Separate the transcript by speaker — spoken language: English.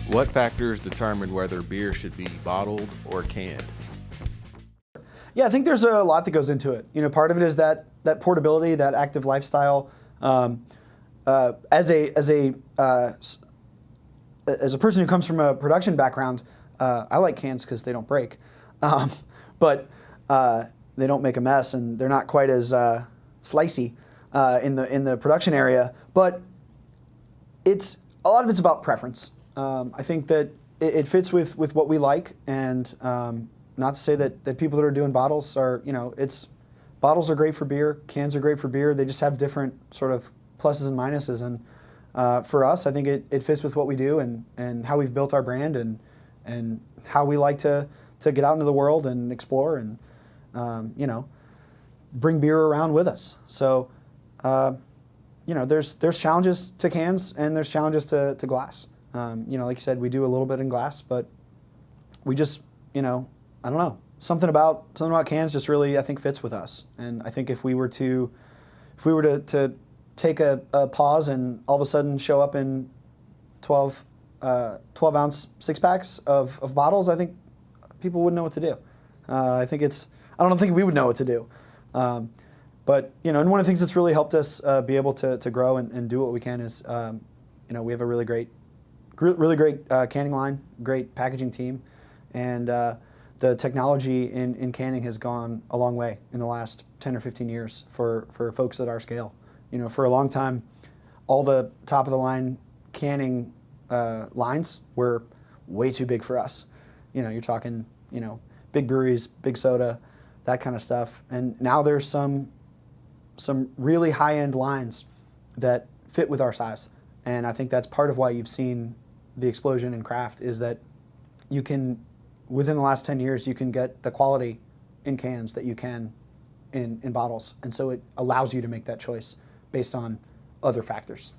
Speaker 1: What factors determine whether beer should be bottled or canned?
Speaker 2: Yeah, I think there's a lot that goes into it. Part of it is that portability, that active lifestyle. As a person who comes from a production background, I like cans because they don't break, but they don't make a mess and they're not quite as slicey in the production area. But a lot of it's about preference. I think that it fits with what we like, and not to say that people that are doing bottles are, bottles are great for beer, cans are great for beer. They just have different sort of pluses and minuses. And for us, I think it fits with what we do and how we've built our brand and how we like to get out into the world and explore and, bring beer around with us. So, there's challenges to cans and there's challenges to glass. Like you said, we do a little bit in glass, but we just, I don't know, something about cans just really, I think, fits with us. And I think if we were to take a pause and all of a sudden show up in 12-ounce six-packs of bottles, I think people wouldn't know what to do. I don't think we would know what to do. But, and one of the things that's really helped us be able to grow and do what we can is, we have a really great canning line, great packaging team, and the technology in canning has gone a long way in the last 10 or 15 years for folks at our scale. For a long time, all the top-of-the-line canning lines were way too big for us. You're talking, big breweries, big soda, that kind of stuff. And now there's some really high-end lines that fit with our size. And I think that's part of why you've seen the explosion in craft, is that you can, within the last 10 years, you can get the quality in cans that you can in bottles. And so it allows you to make that choice based on other factors.